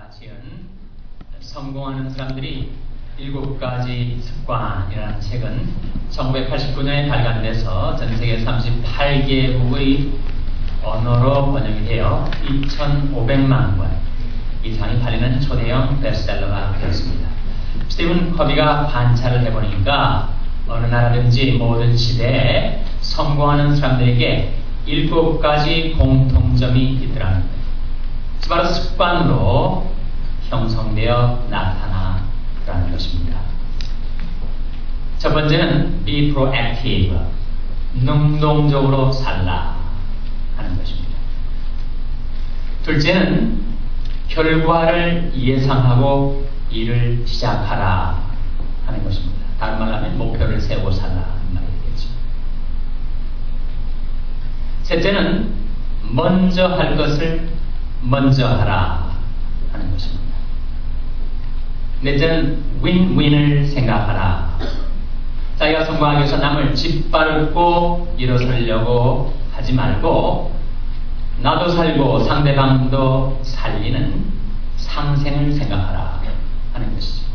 제가 지은 성공하는 사람들이 7가지 습관이라는 책은 1989년에 발간돼서 전 세계 38개국의 언어로 번역이 되어 2,500만 권 이상이 팔리는 초대형 베스트셀러가 되었습니다. 스티븐 커비가 관찰을 해보니까 어느 나라든지 모든 시대에 성공하는 사람들에게 7가지 공통점이 있더라는 거예요. 바로 습관으로 형성되어 나타나라는 것입니다. 첫 번째는 be proactive, 능동적으로 살라 하는 것입니다. 둘째는 결과를 예상하고 일을 시작하라 하는 것입니다. 다른 말로 하면 목표를 세우고 살라 하는 말이 되겠죠. 셋째는 먼저 할 것을 먼저 하라 하는 것입니다. 넷째는 윈윈을 생각하라. 자기가 성공하기 위해서 남을 짓밟고 일어서려고 하지 말고 나도 살고 상대방도 살리는 상생을 생각하라 하는 것이죠.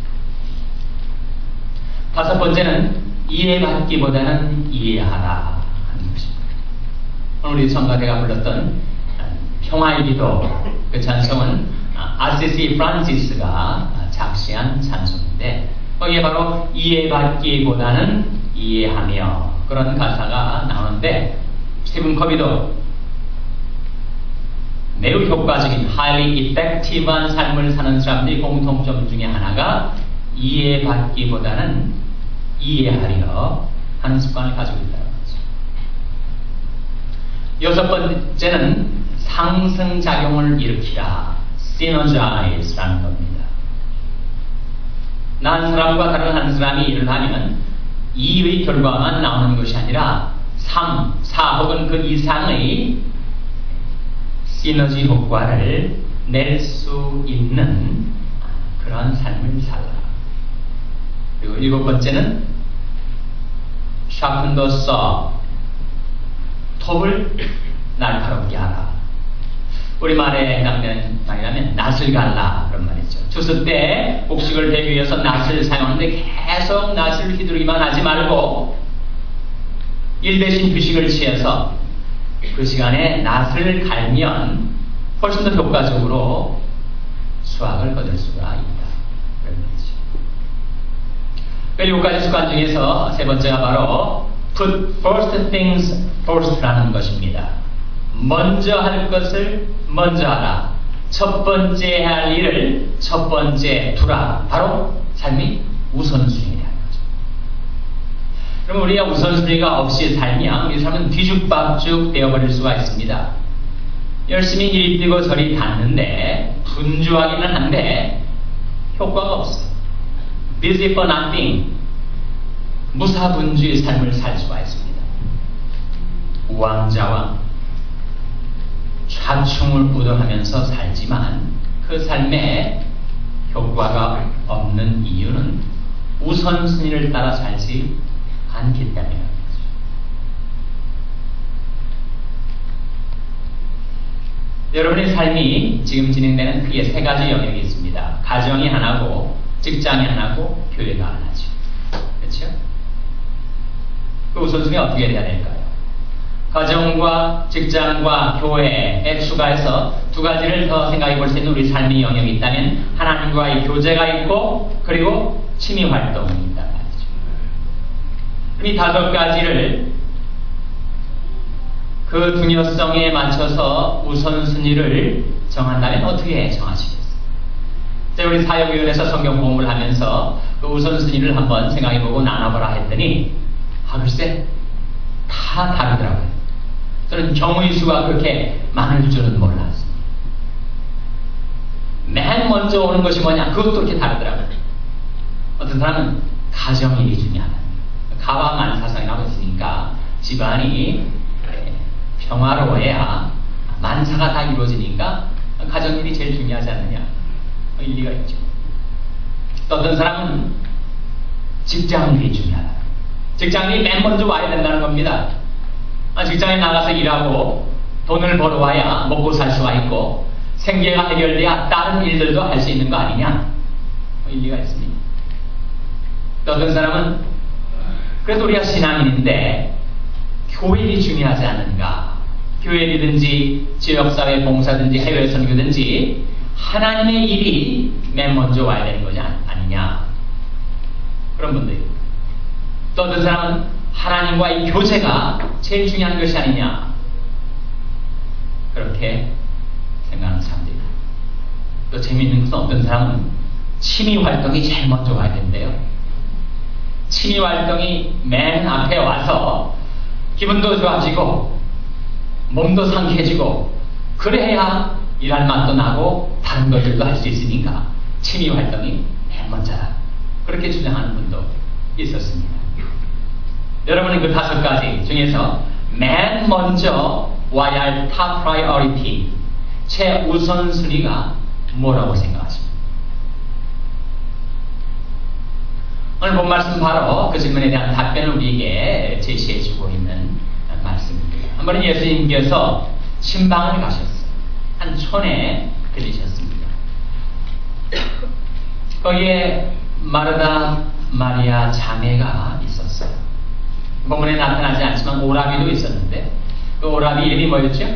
다섯 번째는 이해받기보다는 이해하라 하는 것입니다. 오늘 우리 성가대가 불렀던 평화의 기도, 그 찬송은 아시시 프란시스가 작시한 찬송인데 거기에 바로 이해받기보다는 이해하며 그런 가사가 나오는데 스티븐 커비도 매우 효과적인 highly effective한 삶을 사는 사람들이 공통점 중에 하나가 이해받기보다는 이해하려 하는 습관을 가지고 있다는 거죠. 여섯 번째는 상승작용을 일으키라, synergize라는 겁니다. 난 사람과 다른 한 사람이 일을 하면 2의 결과만 나오는 것이 아니라 3, 4 혹은 그 이상의 시너지 효과를 낼 수 있는 그런 삶을 살라. 그리고 일곱 번째는 sharpen the saw, 톱을 날카롭게 하라. 우리말에 해당되는 말이라면 낫을 갈라 그런 말이죠. 추수 때 곡식을 베기 위해서 낫을 사용하는데 계속 낫을 휘두르기만 하지 말고 일 대신 휴식을 취해서 그 시간에 낫을 갈면 훨씬 더 효과적으로 수확을 거둘 수가 있다 그런 말이죠. 7가지 습관 중에서 세 번째가 바로 put first things first라는 것입니다. 먼저 할 것을 먼저 하라. 첫 번째 할 일을 첫 번째 두라. 바로 삶이 우선순위라는 거죠. 그럼 우리가 우선순위가 없이 살면 우리 삶은 뒤죽박죽 되어버릴 수가 있습니다. 열심히 이리 뛰고 저리 닿는데 분주하기는 한데 효과가 없어. busy for nothing. 무사분주의 삶을 살 수가 있습니다. 우왕좌왕 좌충을 우등하면서 살지만 그 삶에 효과가 없는 이유는 우선순위를 따라 살지 않기 때문입니다. 여러분의 삶이 지금 진행되는 크게 3가지 영역이 있습니다. 가정이 하나고 직장이 하나고 교회가 하나죠. 그렇죠? 그 우선순위가 어떻게 돼야 될까요? 가정과 직장과 교회에 추가해서 2가지를 더 생각해 볼 수 있는 우리 삶의 영역이 있다면 하나님과의 교제가 있고 그리고 취미 활동이 있단 말이죠. 이 5가지를 그 중요성에 맞춰서 우선순위를 정한다면 어떻게 정하시겠어요? 우리 사역위원회에서 성경 공부를 하면서 그 우선순위를 한번 생각해보고 나눠보라 했더니 글쎄 다 다르더라고요. 저는 경우의 수가 그렇게 많을 줄은 몰랐어요. 맨 먼저 오는 것이 뭐냐? 그것도 그렇게 다르더라고요. 어떤 사람은 가정일이 중요하다. 가왕한 사상이라고 했으니까 집안이 평화로워야 만사가 다 이루어지니까 가정일이 제일 중요하지 않느냐. 일리가 있죠. 또 어떤 사람은 직장일이 중요하다. 직장인이 맨 먼저 와야 된다는 겁니다. 직장에 나가서 일하고 돈을 벌어와야 먹고 살 수가 있고 생계가 해결돼야 다른 일들도 할 수 있는 거 아니냐? 일리가 있습니다. 또 어떤 사람은 그래도 우리가 신앙인인데 교회 일이 중요하지 않는가? 교회 일이든지 지역사회 봉사든지 해외 선교든지 하나님의 일이 맨 먼저 와야 되는 거냐 아니냐? 그런 분들이. 또 어떤 사람은 하나님과의 교제가 제일 중요한 것이 아니냐? 그렇게 생각하는 사람들이. 또 재미있는 것은 어떤 사람은 취미 활동이 제일 먼저 와야 된대요. 취미 활동이 맨 앞에 와서 기분도 좋아지고 몸도 상쾌해지고 그래야 일할 맛도 나고 다른 것들도 할 수 있으니까 취미 활동이 맨 먼저다. 그렇게 주장하는 분도 있었습니다. 여러분은 그 5가지 중에서 맨 먼저 와야 할 top priority, 최우선순위가 뭐라고 생각하십니까? 오늘 본 말씀 바로 그 질문에 대한 답변을 우리에게 제시해 주고 있는 말씀입니다. 한 번은 예수님께서 신방을 가셨어요. 한 촌에 들리셨습니다. 거기에 마르다, 마리아 자매가 있었어요. 본문에 나타나지 않지만 오라비도 있었는데 그 오라비 이름이 뭐였죠?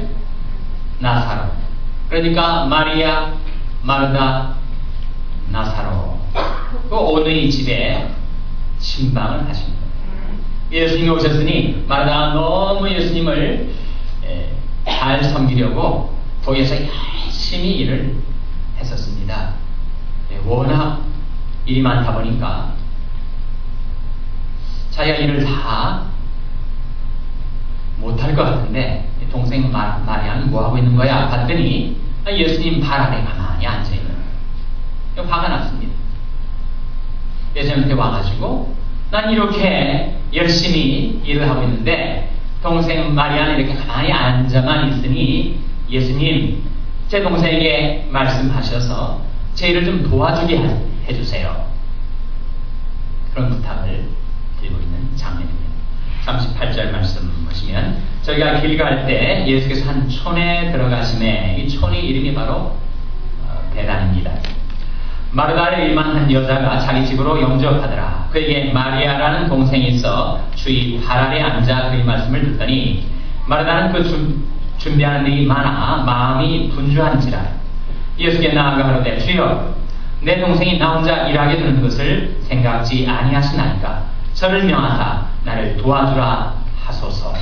나사로. 그러니까 마리아, 마르다, 나사로. 그 오늘이 집에 신방을 하신 거예요. 예수님이 오셨으니 마르다가 너무 예수님을 잘 섬기려고 도에서 열심히 일을 했었습니다. 워낙 일이 많다 보니까 자기가 일을 다 못할 것 같은데 동생 마리아는 뭐하고 있는 거야? 봤더니 예수님 발 아래 가만히 앉아있는 거예요. 화가 났습니다. 예수님한테 와가지고 난 이렇게 열심히 일을 하고 있는데 동생 마리아는 이렇게 가만히 앉아만 있으니 예수님 제 동생에게 말씀하셔서 제 일을 좀 도와주게 해주세요. 그런 부탁을 드리고 있는 장면입니다. 38절 말씀 보시면 저희가 길 갈 때 예수께서 한 촌에 들어가심에 이 촌의 이름이 바로 베단입니다. 마르다를 일만한 여자가 자기 집으로 영접하더라. 그에게 마리아라는 동생이 있어 주의 발 아래 앉아 그의 말씀을 듣더니 마르다는 그 준비하는 일이 많아 마음이 분주한지라. 예수께 나아가 가로되 주여 내 동생이 나 혼자 일하게 되는 것을 생각지 아니하시나이까 저를 명하사 나를 도와주라 하소서.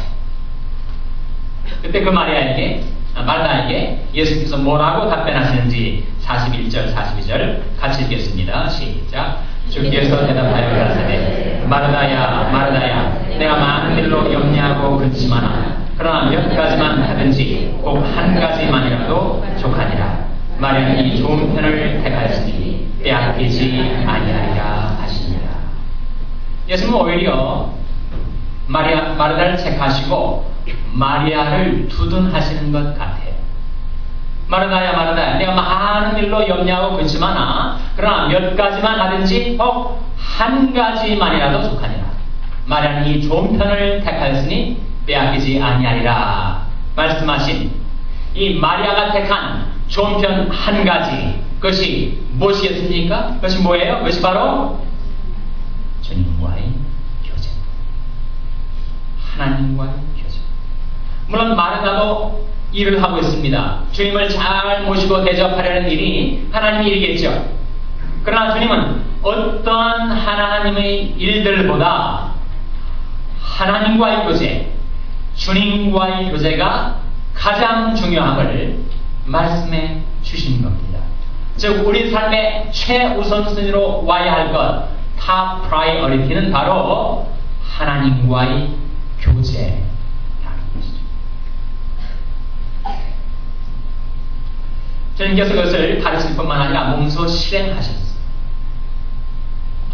그때 그 마르다에게 예수께서 뭐라고 답변하시는지 41절 42절 같이 읽겠습니다. 시작. 주께서 대답하여 가라사대 마르다야 마르다야 내가 많은 일로 염려하고 근심하나 그러나 몇 가지만 하든지 꼭 한 가지만이라도 족하니라. 마리아는 이 좋은 편을 택하였으니 빼앗기지 아니하리라 하시니라. 예수님은 오히려 마르다를 택하시고 마리아를 두둔하시는 것 같아요. 마르다야 마르다야 내가 많은 일로 염려하고 근심하나 그러나 몇 가지만 하든지 꼭 한 가지만이라도 족하니라. 마리아는 이 좋은 편을 택하였으니 빼앗기지 아니하리라 말씀하신 이 마리아가 택한 좋은 편 한 가지, 그것이 무엇이겠습니까? 그것이 뭐예요? 그것이 바로 주님과의 교제, 하나님과의 교제. 물론 마르다도 일을 하고 있습니다. 주님을 잘 모시고 대접하려는 일이 하나님의 일이겠죠. 그러나 주님은 어떤 하나님의 일들보다 하나님과의 교제, 주님과의 교제가 가장 중요함을 말씀해 주신 겁니다. 즉 우리 삶의 최우선순위로 와야 할 것, top priority는 바로 하나님과의 교제라는 것이죠. 주님께서 그것을 가르칠 뿐만 아니라 몸소 실행하셨습니다.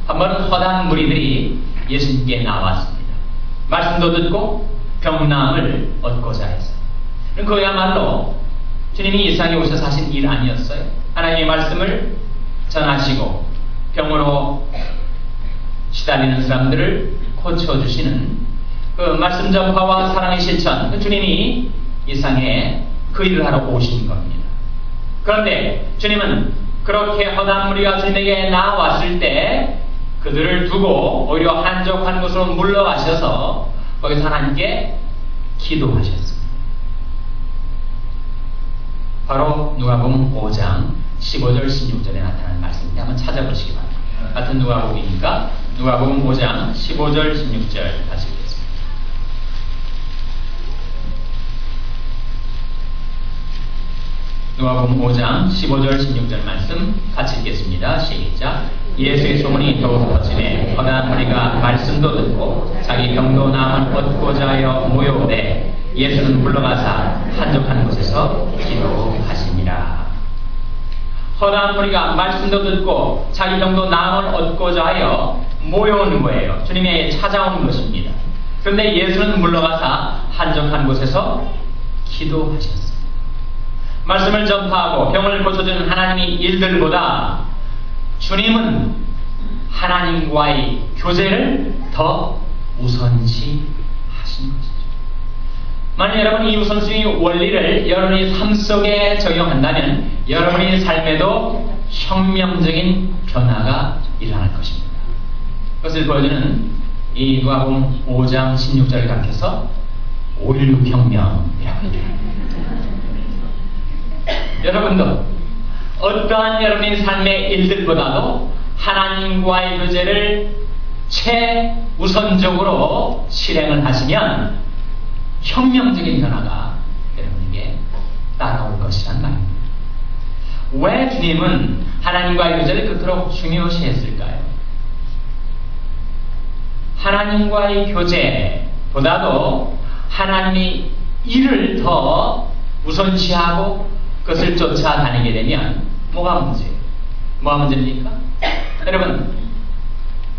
한 번은 허다한 무리들이 예수님께 나왔습니다. 말씀도 듣고 병나음을 얻고자 해서. 그야말로 주님이 이 세상에 오셔서 하신 일 아니었어요. 하나님의 말씀을 전하시고 병으로 시달리는 사람들을 고쳐주시는 그 말씀 전파와 사랑의 실천, 그 주님이 이 세상에 그 일을 하러 오신 겁니다. 그런데 주님은 그렇게 허다한 무리가 주님에게 나왔을 때 그들을 두고 오히려 한적한 곳으로 물러가셔서 거기서 하나님께 기도하셨습니다. 바로 누가복음 5장 15절 16절에 나타나는 말씀인데 한번 찾아보시기 바랍니다. 같은 누가복음이니까 누가복음 5장 15절 16절 같이 읽겠습니다. 누가복음 5장 15절 16절 말씀 같이 읽겠습니다. 시작. 예수의 소문이 더욱 퍼지매 허다한 무리가 말씀도 듣고 자기 병도 나음을 얻고자 하여 모여오되 예수는 물러가사 한적한 곳에서 기도하시니라. 허다한 무리가 말씀도 듣고 자기 병도 나음을 얻고자 하여 모여오는 거예요. 주님의 찾아오는 것입니다. 그런데 예수는 물러가사 한적한 곳에서 기도하셨습니다. 말씀을 전파하고 병을 고쳐주는 하나님의 일들보다 주님은 하나님과의 교제를 더 우선시 하신 것이죠. 만약 여러분이 이 우선순위 원리를 여러분의 삶 속에 적용한다면 여러분의 삶에도 혁명적인 변화가 일어날 것입니다. 그것을 보여주는 이 누가복음 5장 16절을 가르쳐서 5.16 혁명이라고 합니다. 여러분도 어떠한 여러분의 삶의 일들보다도 하나님과의 교제를 최우선적으로 실행을 하시면 혁명적인 변화가 여러분에게 따라올 것이란 말입니다. 왜 주님은 하나님과의 교제를 그토록 중요시 했을까요? 하나님과의 교제보다도 하나님의 일을 더 우선시하고 그것을 쫓아다니게 되면 뭐가 문제예요? 뭐가 문제입니까? 여러분,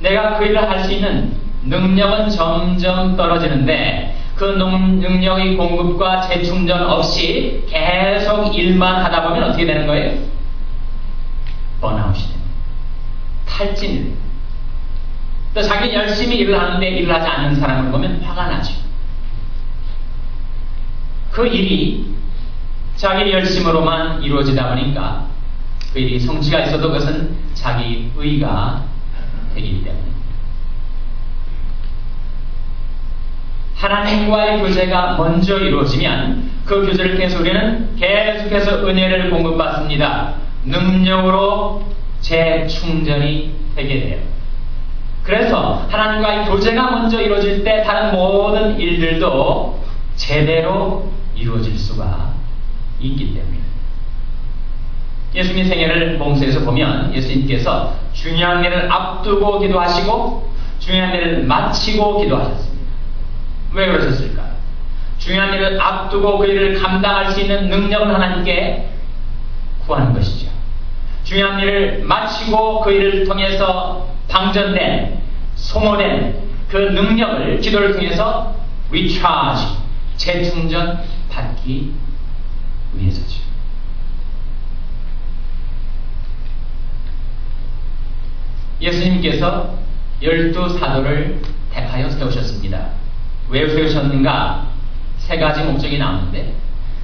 내가 그 일을 할 수 있는 능력은 점점 떨어지는데 그 능력의 공급과 재충전 없이 계속 일만 하다 보면 어떻게 되는 거예요? 번아웃이 됩니다. 탈진이 됩니다. 또 자기 열심히 일을 하는데 일을 하지 않는 사람을 보면 화가 나죠. 그 일이 자기 열심으로만 이루어지다 보니까 그 일이 성취가 있어도 그것은 자기 의가 되기 때문에 하나님과의 교제가 먼저 이루어지면 그 교제를 통해서 우리는 계속해서 은혜를 공급받습니다. 능력으로 재충전이 되게 돼요. 그래서 하나님과의 교제가 먼저 이루어질 때 다른 모든 일들도 제대로 이루어질 수가 있기 때문입니다. 예수님 생애를 봉쇄해서 보면 예수님께서 중요한 일을 앞두고 기도하시고 중요한 일을 마치고 기도하셨습니다. 왜 그러셨을까요? 중요한 일을 앞두고 그 일을 감당할 수 있는 능력을 하나님께 구하는 것이죠. 중요한 일을 마치고 그 일을 통해서 방전된, 소모된 그 능력을 기도를 통해서 recharge, 재충전 받기 위해서죠. 예수님께서 12사도를 택하여 세우셨습니다. 왜 세우셨는가? 세 가지 목적이 나오는데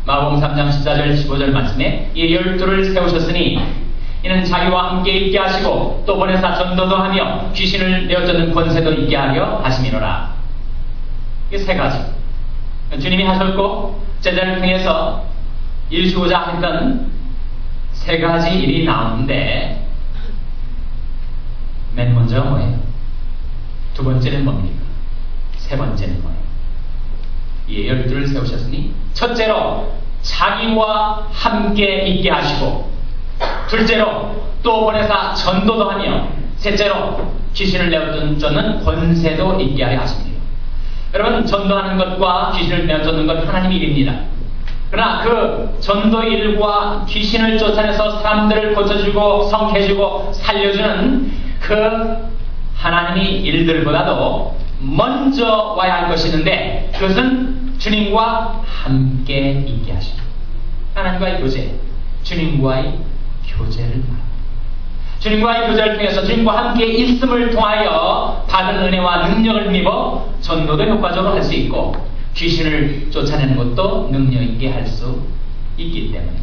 마가복음 3장 14절 15절 말씀에 이 12를 세우셨으니 이는 자기와 함께 있게 하시고 또 보내사 전도도 하며 귀신을 내어쫓는 권세도 있게 하려 하심이로라. 이게 세 가지. 주님이 하셨고 제자를 통해서 일주고자 했던 세 가지 일이 나오는데 맨 먼저 뭐예요? 두 번째는 뭡니까? 세 번째는 뭐예요? 이 12를 세우셨으니 첫째로 자기와 함께 있게 하시고 둘째로 또 보내사 전도도 하며 셋째로 귀신을 내어쫓는 권세도 있게 하려 하십니다. 여러분, 전도하는 것과 귀신을 내어쫓는 것 하나님의 일입니다. 그러나 그 전도 일과 귀신을 쫓아내서 사람들을 고쳐주고 성케해주고 살려주는 그 하나님의 일들보다도 먼저 와야 할 것이 있는데 그것은 주님과 함께 있게 하십니다. 하나님과의 교제, 주님과의 교제를 말합니다. 주님과의 교제를 통해서 주님과 함께 있음을 통하여 받은 은혜와 능력을 힘입어 전도도 효과적으로 할 수 있고 귀신을 쫓아내는 것도 능력 있게 할 수 있기 때문에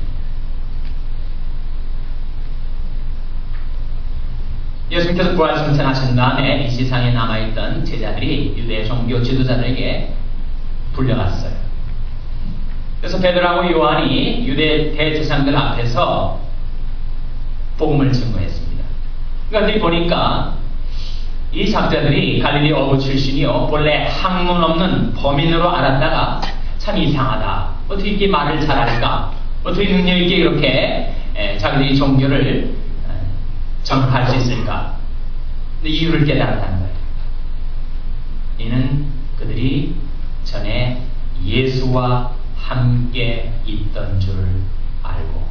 예수님께서 부활승천하신 다음에 이 세상에 남아있던 제자들이 유대 종교 지도자들에게 불려갔어요. 그래서 베드로하고 요한이 유대 대제사장들 앞에서 복음을 증거했습니다. 그런데 보니까 이 작자들이 갈릴리 어부 출신이요 본래 학문 없는 범인으로 알았다가 참 이상하다. 어떻게 이렇게 말을 잘할까? 어떻게 능력 있게 이렇게 자기들이 종교를 정할 수 있을까? 근데 이유를 깨달았다는 거예요. 이는 그들이 전에 예수와 함께 있던 줄 알고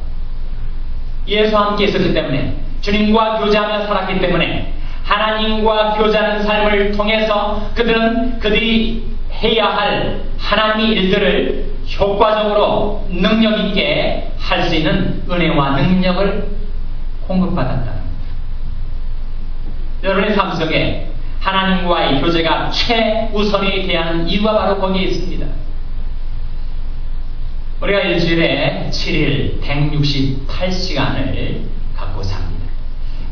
예수와 함께 있었기 때문에 주님과 교제하며 살았기 때문에 하나님과 교제하는 삶을 통해서 그들이 해야 할 하나님의 일들을 효과적으로 능력 있게 할 수 있는 은혜와 능력을 공급받았다는 겁니다. 여러분의 삶 속에 하나님과의 교제가 최우선이 돼야 하는 이유가 바로 거기에 있습니다. 우리가 일주일에 7일 168시간을 갖고 삽니다.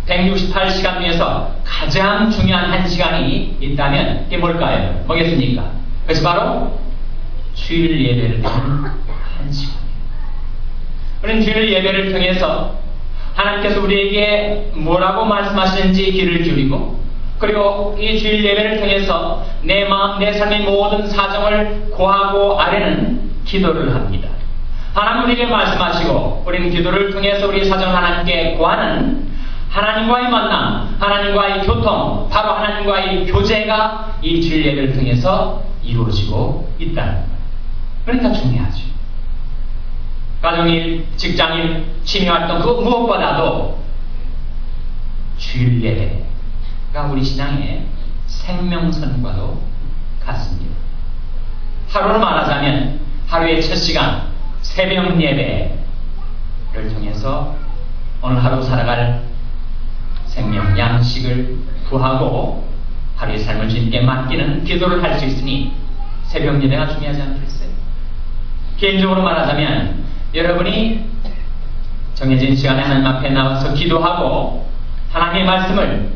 168시간 중에서 가장 중요한 한 시간이 있다면 그게 뭘까요? 뭐겠습니까? 그것이 바로 주일 예배를 드리는 한 시간입니다. 우리는 주일 예배를 통해서 하나님께서 우리에게 뭐라고 말씀하시는지 귀를 기울이고 그리고 이 주일 예배를 통해서 내 마음, 내 삶의 모든 사정을 고하고 아뢰는 기도를 합니다. 하나님 우리에게 말씀하시고 우리는 기도를 통해서 우리 사정을 하나님께 고하는 하나님과의 만남, 하나님과의 교통, 바로 하나님과의 교제가 이 주일 예배를 통해서 이루어지고 있다는 거예요. 그러니까 중요하죠. 가정일, 직장일, 취미활동 그 무엇보다도 주일 예배가 우리 신앙의 생명선과도 같습니다. 하루로 말하자면 하루의 첫 시간 새벽 예배를 통해서 오늘 하루 살아갈 생명 양식을 구하고 하루의 삶을 주님께 맡기는 기도를 할 수 있으니 새벽 예배가 중요하지 않겠어요? 개인적으로 말하자면 여러분이 정해진 시간에 하나님 앞에 나와서 기도하고 하나님의 말씀을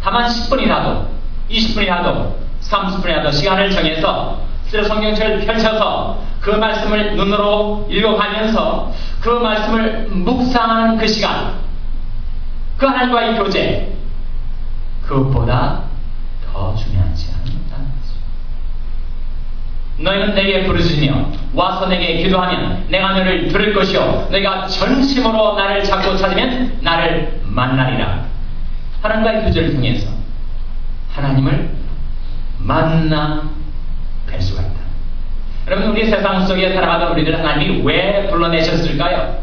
다만 10분이라도 20분이라도 30분이라도 시간을 정해서 성경책을 펼쳐서 그 말씀을 눈으로 읽어가면서 그 말씀을 묵상하는 그 시간, 그 하나님과의 교제, 그것보다 더 중요한 시간은 없다는 거죠. 너희는 내게 부르짖으며 와서 내게 기도하면 내가 너를 들을 것이요 너희가 전심으로 나를 찾고 찾으면 나를 만나리라. 하나님과의 교제를 통해서 하나님을 만나 뵐 수가 있다. 여러분 우리 세상 속에 살아가던 우리들 하나님이 왜 불러내셨을까요?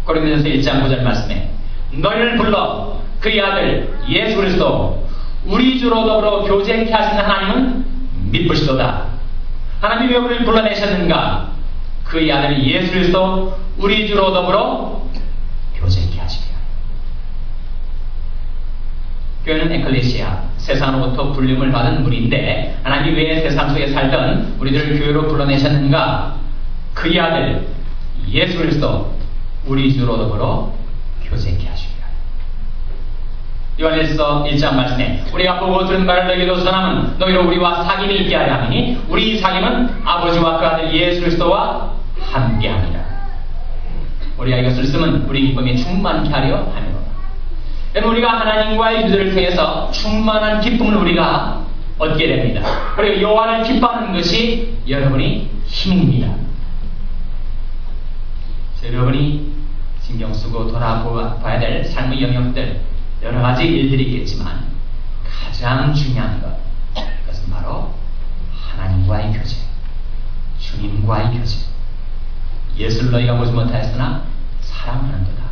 고린도전서 1장 9절 말씀에 너희를 불러 그의 아들 예수 그리스도 우리 주로 더불어 교제케 하시는 하나님은 미쁘시도다. 하나님이 왜 우리를 불러내셨는가? 그의 아들 예수 그리스도 우리 주로 더불어 교제케 하시리라. 교회는 에클레시아, 세상으로부터 불림을 받은 무리인데 하나님이 왜 세상 속에 살던 우리들을 교회로 불러내셨는가? 그의 아들 예수 그리스도 우리 주로 더불어 교제케 하시리라. 요한일서 1장 말씀에 우리가 보고 들은 바를 너희에게도 전하면 너희로 우리와 사귐이 있게 하려 하니 우리 사귐은 아버지와 그 아들 예수 그리스도와 함께하니라. 우리가 이것을 쓰면 우리 기쁨이 충만케 하려 함이로다. 우리가 하나님과의 교제를 통해서 충만한 기쁨을 우리가 얻게 됩니다. 그리고 여호와를 기뻐하는 것이 여러분의 힘입니다. 여러분이 신경 쓰고 돌아봐야 될 삶의 영역들 여러 가지 일들이 있겠지만 가장 중요한 것 그것은 바로 하나님과의 교제, 주님과의 교제. 예수를 너희가 보지 못하였으나 사랑하는 도다.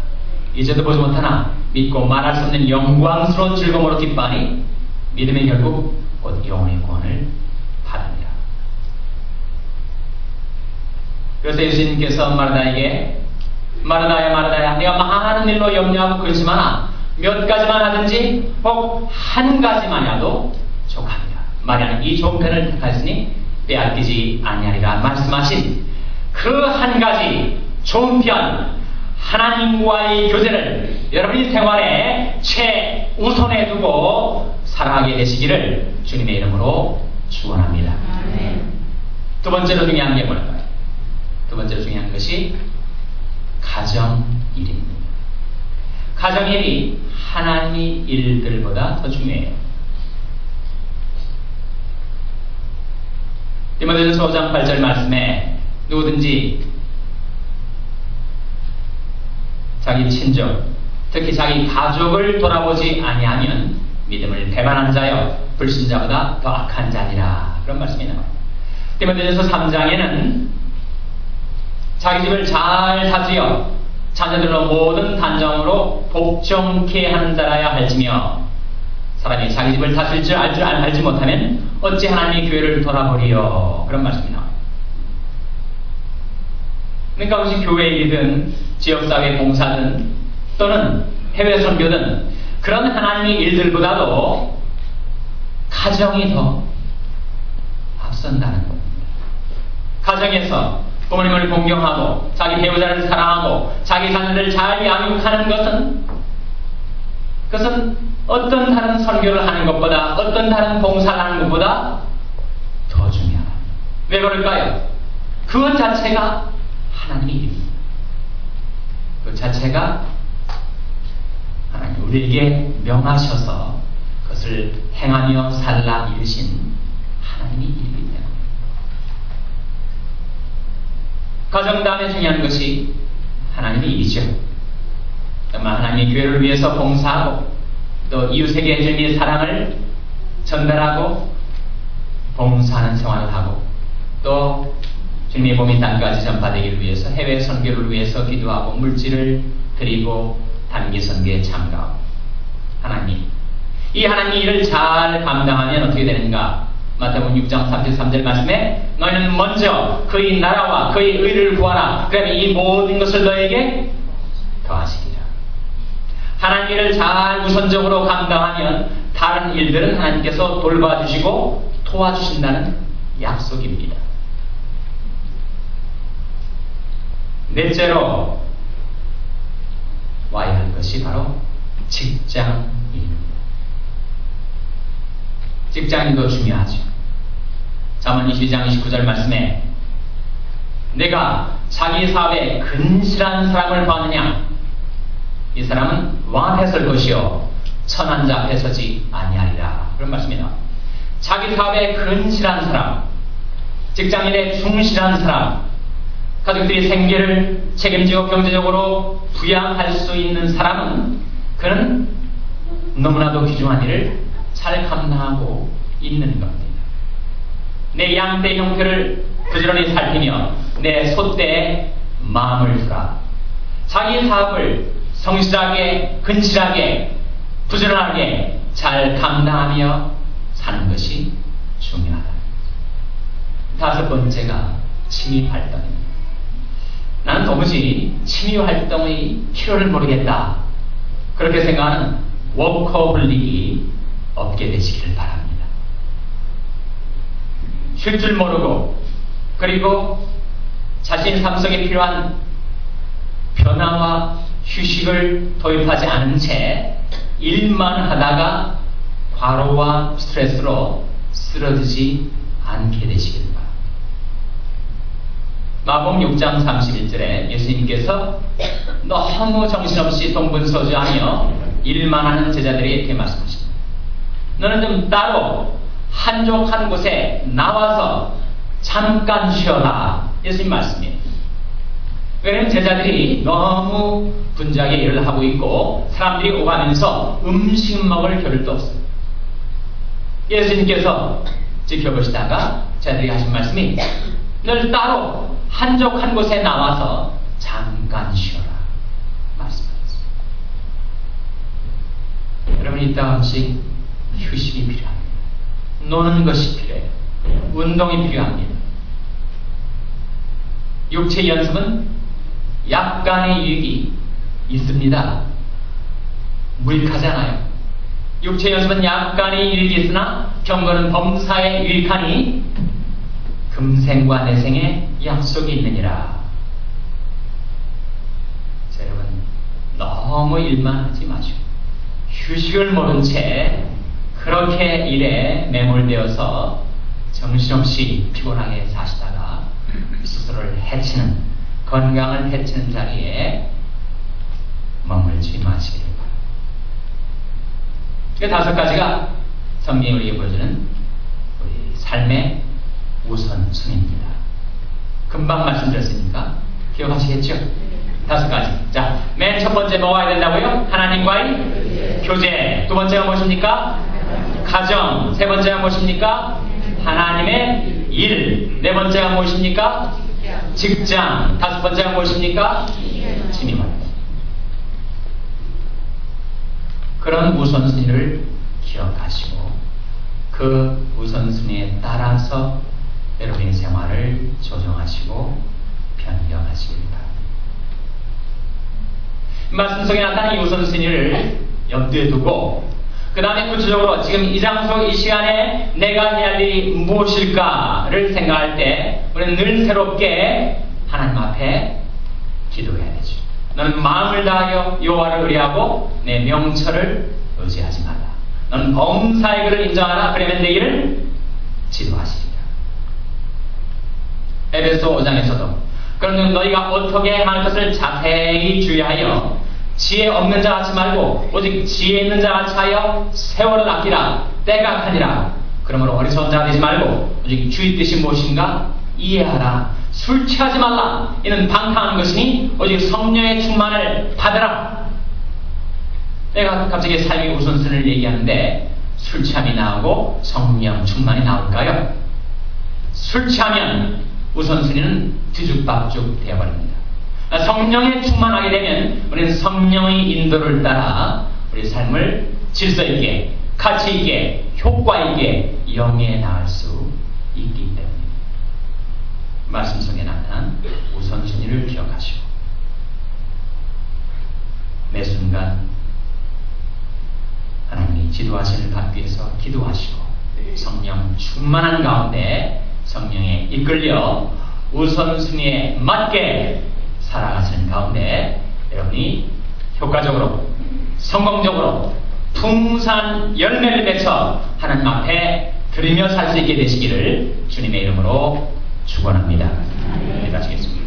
이제도 보지 못하나 믿고 말할 수 없는 영광스러운 즐거움으로 기뻐하니 믿음의 결국 곧 영혼의 구원을 받으리라. 그래서 예수님께서 마르다에게 마르다야 마르다야 내가 많은 일로 염려하고 근심하나 몇 가지만 하든지 혹 한 가지만이라도 족합니다. 마리아는 이 좋은 편을 택하였으니 빼앗기지 아니하리라 말씀하신 그 한 가지 좋은 편 하나님과의 교제를 여러분이 생활의 최우선 손에 두고 살아가게 되시기를 주님의 이름으로 축원합니다. 두 번째로 중요한 게 뭘까요? 두 번째로 중요한 것이 가정일입니다. 가정일이 하나님의 일들보다 더 중요해요. 디모데전서 5장 8절 말씀에 누구든지 자기 친족, 특히 자기 가족을 돌아보지 아니하면 믿음을 배반한 자여 불신자보다 더 악한 자니라. 그런 말씀이 나와요. 디모데전서 3장에는 자기 집을 잘 다스려 자녀들로 모든 단정으로 복종케 하는 자라야 할지며 사람이 자기 집을 다스릴 줄 알지 못하면 어찌 하나님의 교회를 돌아보리요. 그런 말씀이 나와요. 그러니까 혹시 교회 일이든 지역사회 봉사든 또는 해외 선교든 그런 하나님의 일들보다도 가정이 더 앞선다는 겁니다. 가정에서 부모님을 공경하고 자기 배우자를 사랑하고 자기 자녀를 잘 양육하는 그것은 어떤 다른 선교를 하는 것보다 어떤 다른 봉사를 하는 것보다 더 중요하다. 왜 그럴까요? 그것 자체가 하나님의 일입니다. 그 자체가 하나님 우리에게 명하셔서 그것을 행하며 살라 이르신 하나님의 일이기 때문에 가정 다음에 중요한 것이 하나님의 일이죠. 정말 하나님의 교회를 위해서 봉사하고 또 이웃에게 주님의 사랑을 전달하고 봉사하는 생활을 하고 또 주님의 몸이 땅까지 전파되기를 위해서 해외 선교를 위해서 기도하고 물질을 드리고 단기 선교에 참가하고 이 하나님의 일을 잘 감당하면 어떻게 되는가? 마태복음 6장 33절 말씀에 너희는 먼저 그의 나라와 그의 의를 구하라. 그러면 이 모든 것을 너에게 더하시리라. 하나님 일을 잘 우선적으로 감당하면 다른 일들은 하나님께서 돌봐주시고 도와주신다는 약속입니다. 넷째로 와야 할 것이 바로 직장인입니다. 직장인도 중요하죠. 잠언 22장 29절 말씀에 내가 자기 사업에 근실한 사람을 봤느냐? 이 사람은 왕 앞에 설 것이요 천한 자 앞에 서지 아니하리라. 그런 말씀이 나와요. 자기 사업에 근실한 사람, 직장인에 충실한 사람, 가족들이 생계를 책임지고 경제적으로 부양할 수 있는 사람은 그는 너무나도 귀중한 일을 잘 감당하고 있는 겁니다. 내 양떼 형편을 부지런히 살피며 내 소떼에 마음을 두라. 자기 사업을 성실하게, 근실하게, 부지런하게 잘 감당하며 사는 것이 중요하다. 다섯 번째가 취미활동입니다. 나는 도무지 취미활동의 필요를 모르겠다. 그렇게 생각하는 워커홀릭이 없게 되시기를 바랍니다. 쉴 줄 모르고 그리고 자신 삶 속에 필요한 변화와 휴식을 도입하지 않은 채 일만 하다가 과로와 스트레스로 쓰러지지 않게 되시기를 바랍니다. 마가복음 6장 31절에 예수님께서 너무 정신없이 동분서주하며 일만 하는 제자들에게 이렇게 말씀하십니다. 너는 좀 따로 한족 한 곳에 나와서 잠깐 쉬어라. 예수님 말씀이에요. 왜냐하면 제자들이 너무 분주하게 일을 하고 있고 사람들이 오가면서 음식 먹을 겨를도 없어요. 예수님께서 지켜보시다가 제자들이 하신 말씀이 늘 따로 한족 한 곳에 나와서 잠깐 쉬어라 말씀하셨습니다. 여러분 이따 한씩 휴식이 필요합니다. 노는 것이 필요해요. 운동이 필요합니다. 육체 연습은 약간의 유익이 있습니다. 무익하잖아요. 육체 연습은 약간의 유익이 있으나 경건은 범사에 유익하니 금생과 내생에 약속이 있느니라. 자, 여러분 너무 일만 하지 마시고 휴식을 모른 채 그렇게 일에 매몰되어서 정신없이 피곤하게 사시다가 스스로를 해치는, 건강을 해치는 자리에 머물지 마시기를 바랍니다. 5가지가 성경이 우리에게 보여주는 우리 삶의 우선순위입니다. 금방 말씀드렸으니까 기억하시겠죠? 5가지. 자, 맨 첫 번째 뭐가 해야 된다고요? 하나님과의 교제. 두 번째가 무엇입니까? 가정. 세 번째가 무엇입니까? 하나님의 일. 네 번째가 무엇입니까? 직장. 5번째가 무엇입니까? 취미활동. 그런 우선순위를 기억하시고 그 우선순위에 따라서 여러분의 생활을 조정하시고 변경하시길 바랍니다. 말씀 속에 나타난 이 우선순위를 염두에 두고 그 다음에 구체적으로 지금 이 장소 이 시간에 내가 해야 할 일이 무엇일까를 생각할 때 우리는 늘 새롭게 하나님 앞에 기도해야 되죠. 너는 마음을 다하여 여호와를 의뢰하고 내 명철을 의지하지 말라. 너는 범사의 그를 인정하라. 그러면 내 일을 지도하시리라. 에베소 5장에서도 그러면 너희가 어떻게 할 것을 자세히 주의하여 지혜 없는 자 같이 말고 오직 지혜 있는 자 같이 하여 세월을 아끼라. 때가 악하니라. 그러므로 어리석은 자가 되지 말고 오직 주의 뜻이 무엇인가 이해하라. 술 취하지 말라. 이는 방탕한 것이니 오직 성령의 충만을 받으라. 내가 갑자기 삶의 우선순위를 얘기하는데 술 취함이 나오고 성령 충만이 나올까요? 술 취하면 우선순위는 뒤죽박죽 되어버립니다. 성령에 충만하게 되면 우리는 성령의 인도를 따라 우리 삶을 질서 있게, 가치 있게, 효과 있게 영위해 나갈 수 있기 때문입니다. 말씀 속에 나타난 우선순위를 기억하시고 매 순간 하나님이 지도하시는 받기 위해서 기도하시고 성령 충만한 가운데 성령에 이끌려 우선순위에 맞게 살아가시는 가운데 여러분이 효과적으로 성공적으로 풍성한 열매를 맺어 하나님 앞에 드리며 살 수 있게 되시기를 주님의 이름으로 축원합니다. 기도하시겠습니다.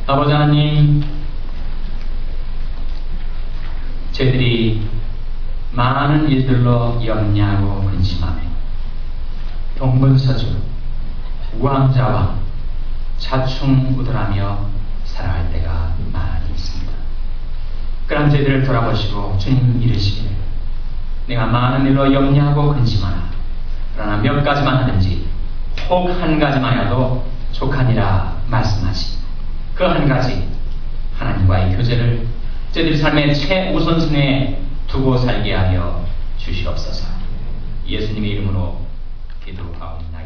아버지 하나님, 저희들이 많은 일들로 염려하고 근심하며 동분서주, 우왕좌왕, 자충우돌하며 살아갈 때가 많이 있습니다. 그런 저희들을 돌아보시고 주님 이르시기를 내가 많은 일로 염려하고 근심하나 그러나 몇 가지만 하든지 혹 한 가지만이라도 족하니라 말씀하시 그 한 가지 하나님과의 교제를 저희들 삶의 최우선순위에 두고 살게 하여 주시옵소서. 예수님의 이름으로 기도하옵나이다.